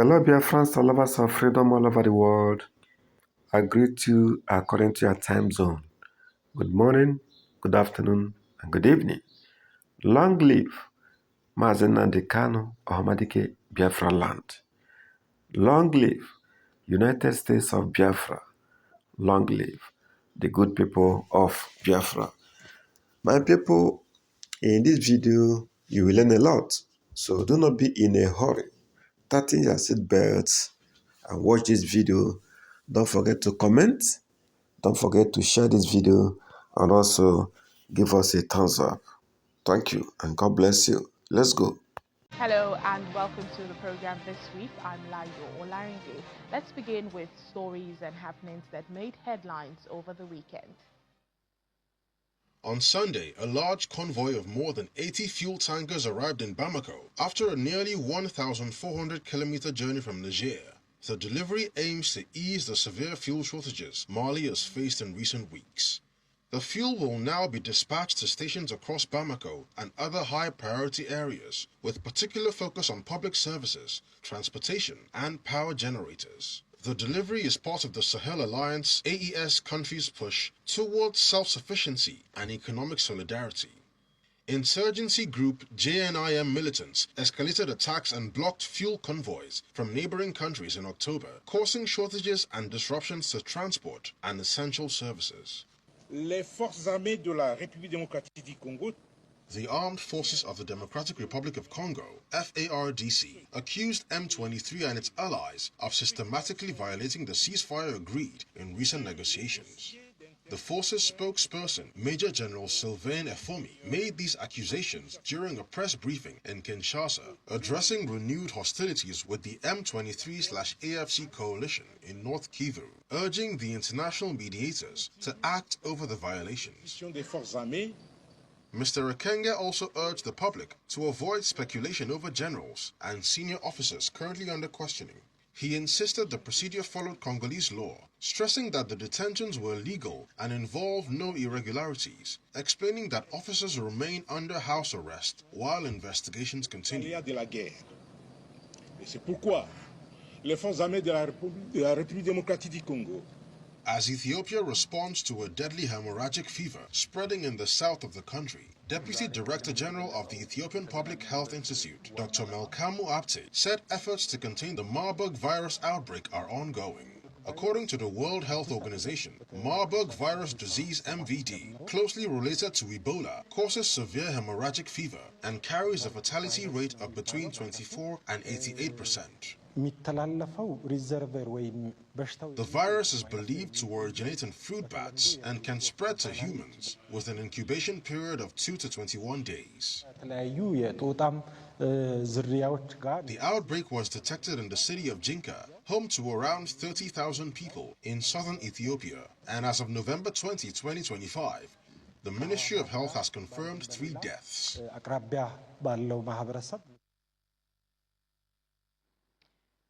Hello, dear friends, all lovers of freedom all over the world. I greet you according to your time zone. Good morning, good afternoon, and good evening. Long live Mazi Nnamdi Kanu of Biafra land. Long live United States of Biafra. Long live the good people of Biafra. My people, in this video, you will learn a lot. So do not be in a hurry. Tighten your seatbelts and watch this video. Don't forget to comment. Don't forget to share this video and also give us a thumbs up. Thank you and God bless you. Let's go. Hello and welcome to the program this week. I'm Layo Olaringe. Let's begin with stories and happenings that made headlines over the weekend. On Sunday, a large convoy of more than 80 fuel tankers arrived in Bamako after a nearly 1,400-kilometer journey from Niger. The delivery aims to ease the severe fuel shortages Mali has faced in recent weeks. The fuel will now be dispatched to stations across Bamako and other high-priority areas, with particular focus on public services, transportation, and power generators. The delivery is part of the Sahel Alliance AES countries' push towards self-sufficiency and economic solidarity. Insurgency group JNIM militants escalated attacks and blocked fuel convoys from neighboring countries in October, causing shortages and disruptions to transport and essential services. Les forces armées de la République démocratique du Congo. The Armed Forces of the Democratic Republic of Congo, FARDC, accused M23 and its allies of systematically violating the ceasefire agreed in recent negotiations. The force's spokesperson, Major General Sylvain Efomi, made these accusations during a press briefing in Kinshasa, addressing renewed hostilities with the M23/AFC coalition in North Kivu, urging the international mediators to act over the violations. Mr. Ekenge also urged the public to avoid speculation over generals and senior officers currently under questioning. He insisted the procedure followed Congolese law, stressing that the detentions were legal and involved no irregularities, explaining that officers remain under house arrest while investigations continue. C'est pourquoi les forces armées de la République démocratique du Congo. As Ethiopia responds to a deadly hemorrhagic fever spreading in the south of the country, Deputy Director General of the Ethiopian Public Health Institute, Dr. Melkamu Abte, said efforts to contain the Marburg virus outbreak are ongoing. According to the World Health Organization, Marburg virus disease MVD, closely related to Ebola, causes severe hemorrhagic fever and carries a fatality rate of between 24 and 88%. The virus is believed to originate in fruit bats and can spread to humans with an incubation period of 2 to 21 days. The outbreak was detected in the city of Jinka, home to around 30,000 people in southern Ethiopia, and as of November 20, 2025, the Ministry of Health has confirmed 3 deaths.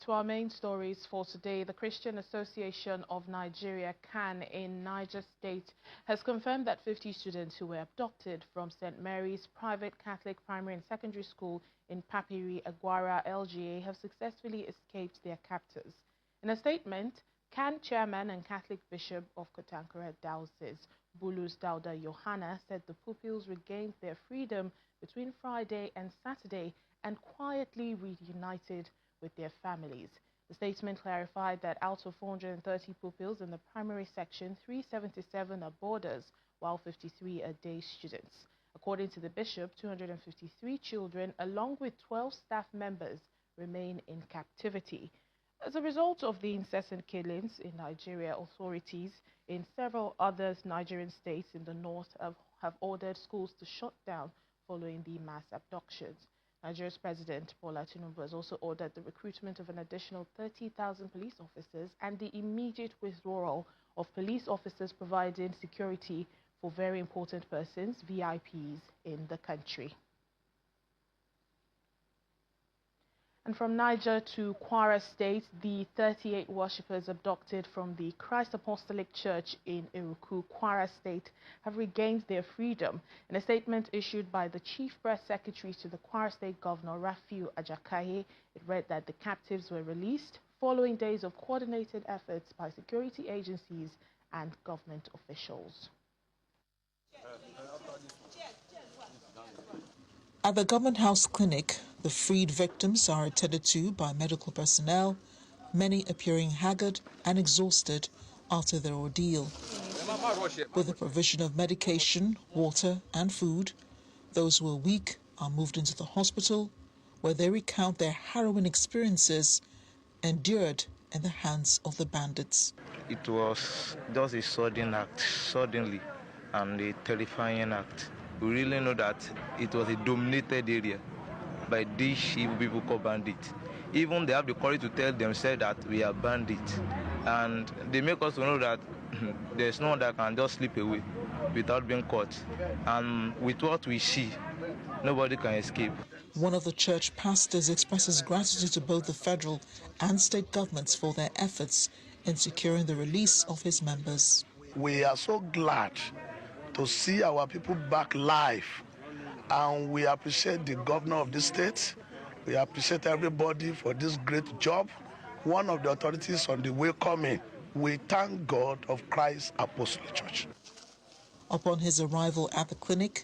To our main stories for today, the Christian Association of Nigeria, CAN, in Niger State has confirmed that 50 students who were abducted from St. Mary's Private Catholic Primary and Secondary School in Papiri, Agwara, LGA have successfully escaped their captors. In a statement, CAN chairman and Catholic Bishop of Kotankara Diocese, Bulus Dauda Yohana, said the pupils regained their freedom between Friday and Saturday and quietly reunited with their families. The statement clarified that out of 430 pupils in the primary section, 377 are boarders, while 53 are day students. According to the bishop, 253 children, along with 12 staff members, remain in captivity. As a result of the incessant killings in Nigeria, authorities in several other Nigerian states in the north have ordered schools to shut down following the mass abductions. Nigeria's President Bola Tinubu has also ordered the recruitment of an additional 30,000 police officers and the immediate withdrawal of police officers providing security for very important persons, VIPs, in the country. And from Niger to Kwara State, the 38 worshippers abducted from the Christ Apostolic Church in Iruku, Kwara State, have regained their freedom. In a statement issued by the Chief Press Secretary to the Kwara State Governor, Rafiu Ajakaye, it read that the captives were released following days of coordinated efforts by security agencies and government officials. At the Government House Clinic, the freed victims are attended to by medical personnel, many appearing haggard and exhausted after their ordeal. With the provision of medication, water and food, those who are weak are moved into the hospital, where they recount their harrowing experiences endured in the hands of the bandits. It was just a sudden act, suddenly, and a terrifying act. We really know that it was a dominated area by these evil people called bandits. Even they have the courage to tell themselves that we are bandits. And they make us know that there's no one that can just slip away without being caught. And with what we see, nobody can escape. One of the church pastors expresses gratitude to both the federal and state governments for their efforts in securing the release of his members. We are so glad to see our people back live, and we appreciate the governor of the state. We appreciate everybody for this great job. One of the authorities on the way coming, we thank God of Christ Apostolic Church. Upon his arrival at the clinic,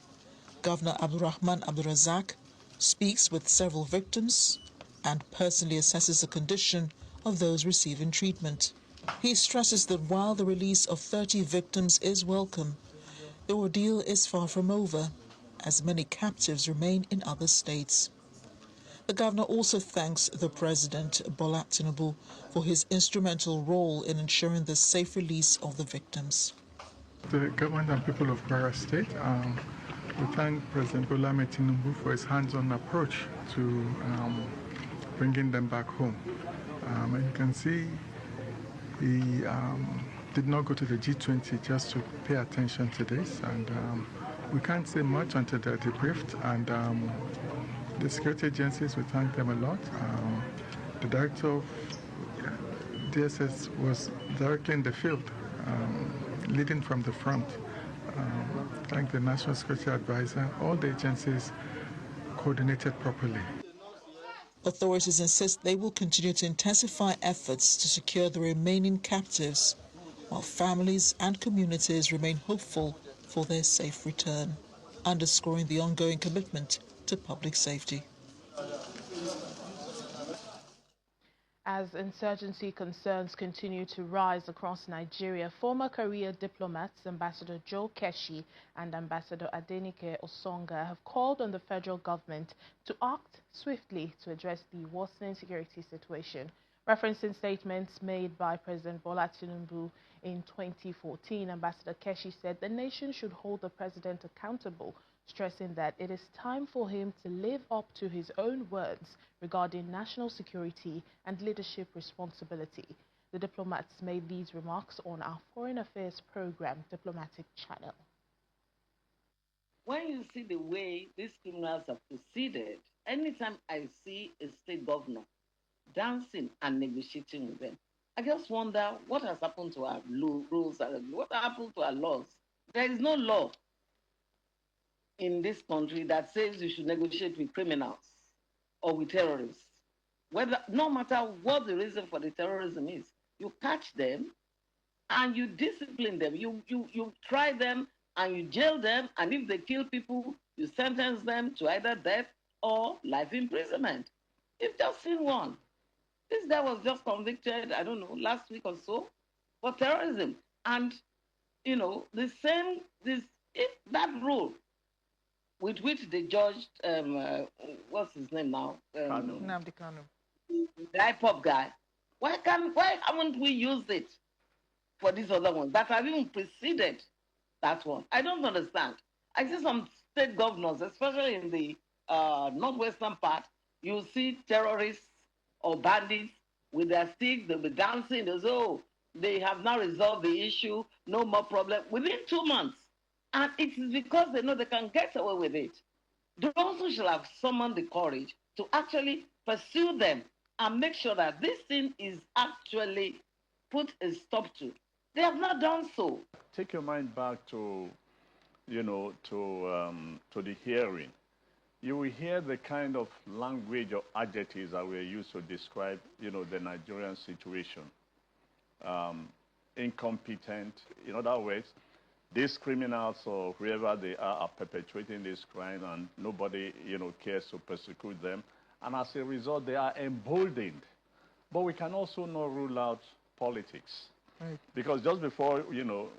Governor Abdurrahman Abdurazak speaks with several victims and personally assesses the condition of those receiving treatment. He stresses that while the release of 30 victims is welcome, the ordeal is far from over, as many captives remain in other states. The governor also thanks the President, Bola Tinubu, for his instrumental role in ensuring the safe release of the victims. The government and people of Kwara State, we thank President Bola Tinubu for his hands-on approach to bringing them back home. And you can see he did not go to the G20 just to pay attention to this, and we can't say much until they're debriefed, and the security agencies, we thank them a lot. The director of DSS was directly in the field, leading from the front. Thank the National Security Advisor. All the agencies coordinated properly. Authorities insist they will continue to intensify efforts to secure the remaining captives, while families and communities remain hopeful for their safe return, underscoring the ongoing commitment to public safety. As insurgency concerns continue to rise across Nigeria, former career diplomats Ambassador Joe Keshi and Ambassador Adenike Osonga have called on the federal government to act swiftly to address the worsening security situation. Referencing statements made by President Bola Tinubu in 2014, Ambassador Keshi said the nation should hold the president accountable, stressing that it is time for him to live up to his own words regarding national security and leadership responsibility. The diplomats made these remarks on our Foreign Affairs program, Diplomatic Channel. When you see the way these criminals have proceeded, anytime I see a state governor dancing and negotiating with them, I just wonder what has happened to our rules, what happened to our laws. There is no law in this country that says you should negotiate with criminals or with terrorists. No matter what the reason for the terrorism is, you catch them and you discipline them. You try them and you jail them, and if they kill people, you sentence them to either death or life imprisonment. You've just seen one. This guy was just convicted, I don't know, last week or so, for terrorism. And, you know, if that rule with which they judged, what's his name now? Nnamdi Kanu. The IPOP guy. Why haven't we used it for these other ones that have even preceded that one? I don't understand. I see some state governors, especially in the northwestern part, you see terrorists or bandits with their sticks, they'll be dancing, they'll say, oh, they have now resolved the issue, no more problem, within 2 months. And it is because they know they can get away with it. Those who shall have summoned the courage to actually pursue them, and make sure that this thing is actually put a stop to. They have not done so. Take your mind back to, to the hearing. You will hear the kind of language or adjectives that were used to describe, the Nigerian situation. Incompetent. In other words, these criminals or whoever they are perpetrating this crime, and nobody, cares to persecute them. And as a result, they are emboldened. But we can also not rule out politics. Right. Because just before,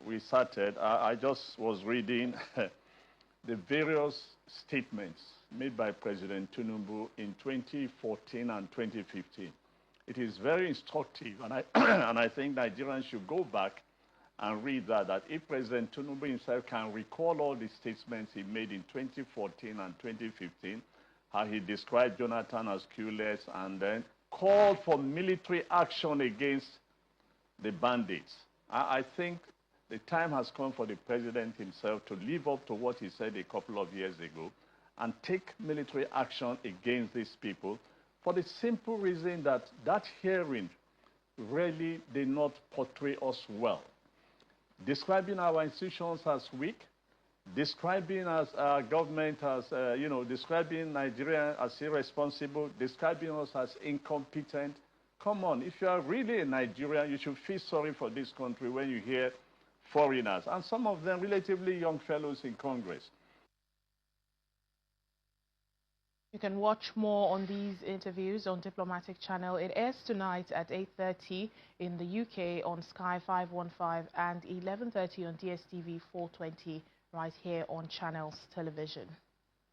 we started, I just was reading the various statements made by President Tinubu in 2014 and 2015. It is very instructive, and I think Nigerians should go back and read that if President Tinubu himself can recall all the statements he made in 2014 and 2015, how he described Jonathan as clueless and then called for military action against the bandits. I think the time has come for the president himself to live up to what he said a couple of years ago and take military action against these people for the simple reason that that hearing really did not portray us well. Describing our institutions as weak, describing our government as, describing Nigeria as irresponsible, describing us as incompetent. Come on, if you are really a Nigerian, you should feel sorry for this country when you hear foreigners, and some of them relatively young fellows in Congress. You can watch more on these interviews on Diplomatic Channel. It airs tonight at 8:30 in the UK on Sky 515 and 11:30 on DSTV 420 right here on Channels Television.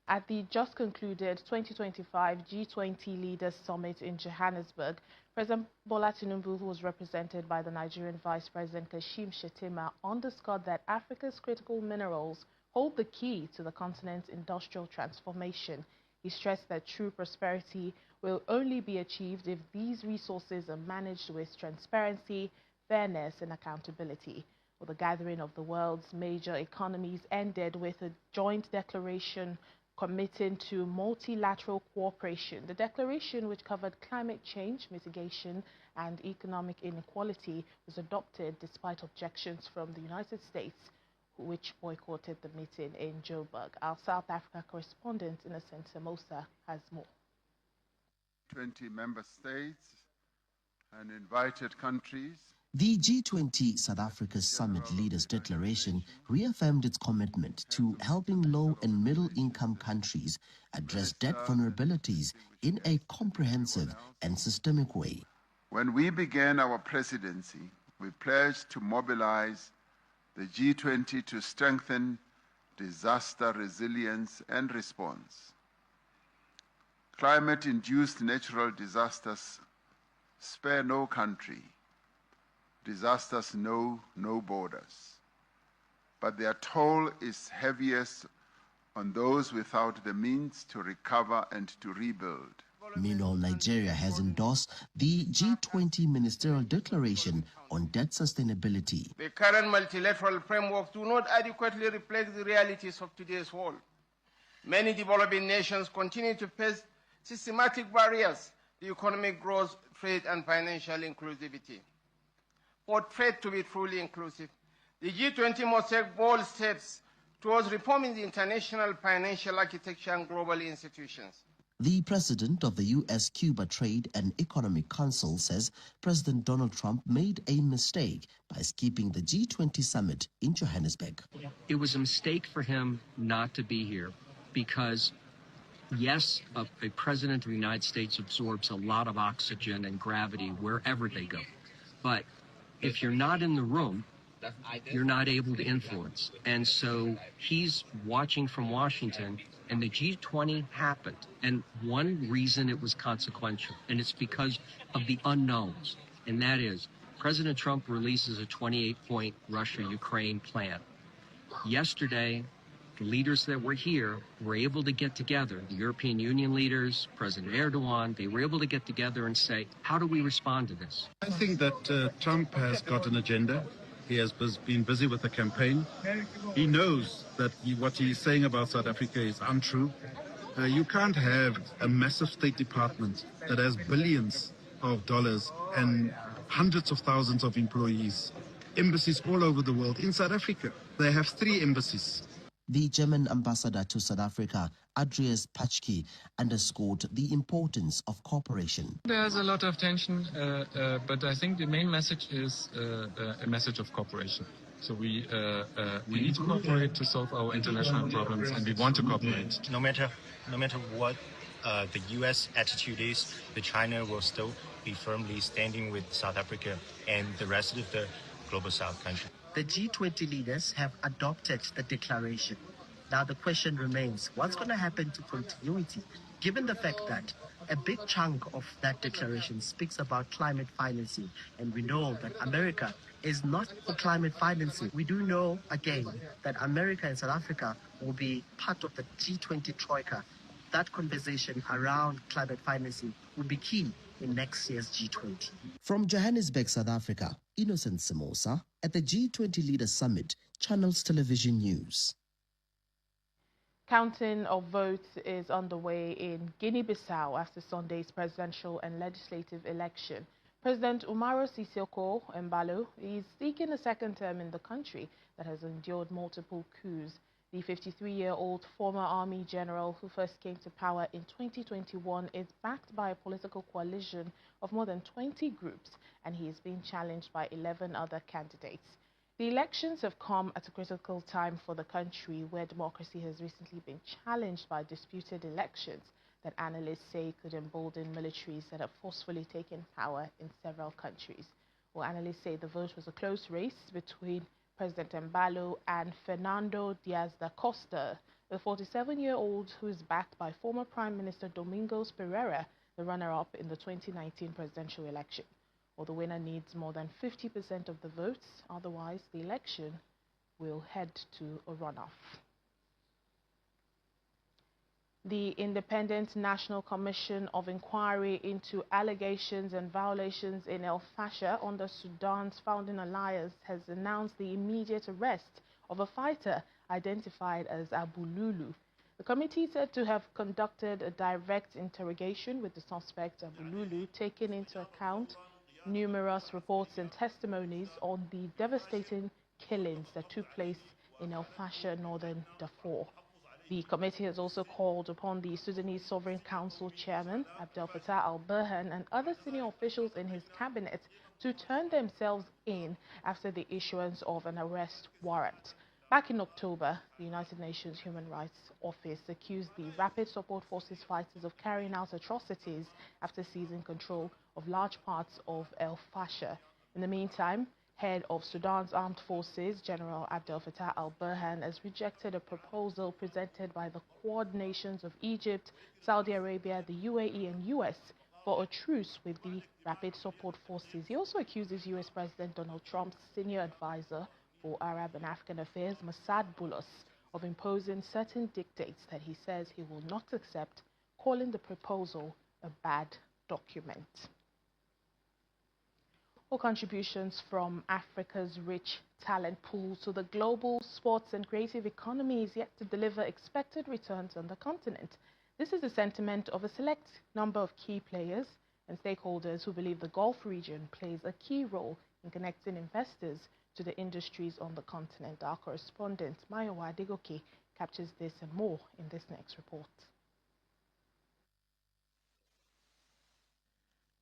At the just concluded 2025 G20 Leaders Summit in Johannesburg, President Bola Tinubu, who was represented by the Nigerian Vice President Kashim Shettima, underscored that Africa's critical minerals hold the key to the continent's industrial transformation. He stressed that true prosperity will only be achieved if these resources are managed with transparency, fairness, and accountability. Well, the gathering of the world's major economies ended with a joint declaration committing to multilateral cooperation. The declaration, which covered climate change mitigation and economic inequality, was adopted despite objections from the United States, which boycotted the meeting in Joburg. Our South Africa correspondent, Innocent Samosa, has more. 20 member states and invited countries. The G20 South Africa Summit Leaders Declaration reaffirmed its commitment to helping low and middle-income countries address debt vulnerabilities in a comprehensive and systemic way. When we began our presidency, we pledged to mobilize the G20 to strengthen disaster resilience and response. Climate-induced natural disasters spare no country. Disasters know no borders. But their toll is heaviest on those without the means to recover and to rebuild. Meanwhile, Nigeria has endorsed the G20 Ministerial Declaration on Debt Sustainability. The current multilateral framework do not adequately reflect the realities of today's world. Many developing nations continue to face systematic barriers to economic growth, trade, and financial inclusivity. For trade to be truly inclusive, the G20 must take bold steps towards reforming the international financial architecture and global institutions. The president of the U.S.-Cuba Trade and Economic Council says President Donald Trump made a mistake by skipping the G20 summit in Johannesburg. It was a mistake for him not to be here because, yes, a president of the United States absorbs a lot of oxygen and gravity wherever they go. But if you're not in the room, you're not able to influence. And so he's watching from Washington, and the G20 happened. And one reason it was consequential, and it's because of the unknowns, and that is President Trump releases a 28-point Russia-Ukraine plan. Yesterday, the leaders that were here were able to get together, the European Union leaders, President Erdogan, they were able to get together and say, how do we respond to this? I think that Trump has got an agenda. He has been busy with the campaign. He knows that what he's saying about South Africa is untrue. You can't have a massive State Department that has billions of dollars and hundreds of thousands of employees, embassies all over the world. In South Africa, they have 3 embassies. The German ambassador to South Africa, Andreas Patschke, underscored the importance of cooperation. There's a lot of tension, but I think the main message is a message of cooperation. So we need to cooperate to solve our international problems, and we want to cooperate. No matter what the U.S. attitude is, the China will still be firmly standing with South Africa and the rest of the global South countries. The G20 leaders have adopted the declaration. Now the question remains, what's going to happen to continuity, given the fact that a big chunk of that declaration speaks about climate financing, and we know that America is not for climate financing. We do know, again, that America and South Africa will be part of the G20 troika. That conversation around climate financing will be key in next year's G20. From Johannesburg, South Africa, Innocent Samosa at the G20 Leaders Summit, Channels Television News. Counting of votes is underway in Guinea-Bissau after Sunday's presidential and legislative election. President Umaro Sissoco Embalo is seeking a second term in the country that has endured multiple coups. The 53-year-old former army general who first came to power in 2021 is backed by a political coalition of more than 20 groups, and he is being challenged by 11 other candidates. The elections have come at a critical time for the country, where democracy has recently been challenged by disputed elections that analysts say could embolden militaries that have forcefully taken power in several countries. Well, analysts say the vote was a close race between President Embalo and Fernando Diaz da Costa, the 47-year-old who is backed by former Prime Minister Domingos Pereira, the runner-up in the 2019 presidential election. Well, the winner needs more than 50% of the votes, otherwise the election will head to a runoff. The Independent National Commission of Inquiry into allegations and violations in El Fasher under Sudan's founding alliance has announced the immediate arrest of a fighter identified as Abu Lulu. The committee said to have conducted a direct interrogation with the suspect Abu Lulu, taking into account numerous reports and testimonies on the devastating killings that took place in El Fasher, northern Darfur. The committee has also called upon the Sudanese Sovereign Council Chairman, Abdel Fattah al-Burhan, and other senior officials in his cabinet to turn themselves in after the issuance of an arrest warrant. Back in October, the United Nations Human Rights Office accused the Rapid Support Forces fighters of carrying out atrocities after seizing control of large parts of El Fasher. In the meantime, head of Sudan's armed forces, General Abdel Fattah al-Burhan, has rejected a proposal presented by the Quad nations of Egypt, Saudi Arabia, the UAE and US for a truce with the Rapid Support Forces. He also accuses US President Donald Trump's senior advisor for Arab and African affairs, Massad Boulos, of imposing certain dictates that he says he will not accept, calling the proposal a bad document. All contributions from Africa's rich talent pool to the global sports and creative economy is yet to deliver expected returns on the continent. This is the sentiment of a select number of key players and stakeholders who believe the Gulf region plays a key role in connecting investors to the industries on the continent. Our correspondent, Mayowa Adegoke, captures this and more in this next report.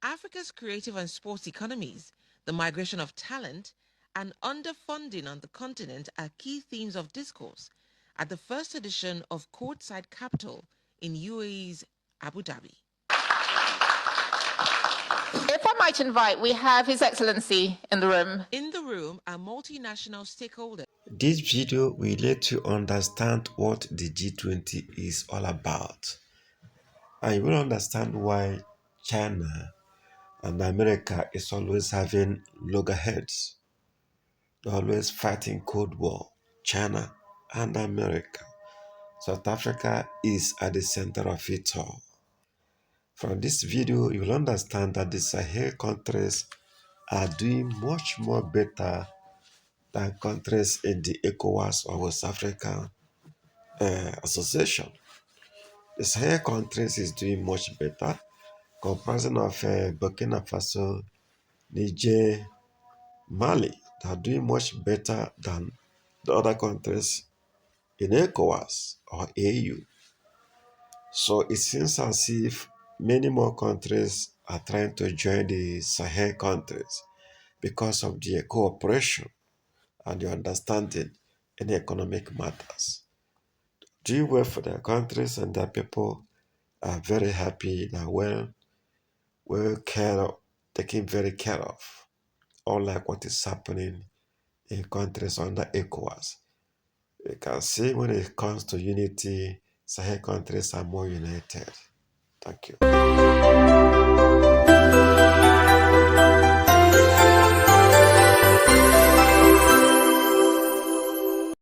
Africa's creative and sports economies, the migration of talent, and underfunding on the continent are key themes of discourse at the first edition of Courtside Capital in UAE's Abu Dhabi. If I might invite, we have His Excellency in the room. In the room are multinational stakeholders. This video will let you understand what the G20 is all about. And you will understand why China and America is always having loggerheads. They're always fighting Cold War, China and America. South Africa is at the center of it all. From this video, you will understand that the Sahel countries are doing much more better than countries in the ECOWAS or West African Association. The Sahel countries is doing much better, comprising of Burkina Faso, Niger, Mali. They are doing much better than the other countries in ECOWAS or AU. So it seems as if many more countries are trying to join the Sahel countries because of the cooperation and the understanding in economic matters. Doing well for their countries and their people are very happy, they are well care of, taken very care of, unlike what is happening in countries under ECOWAS. You can see when it comes to unity, Sahel countries are more united. Thank you.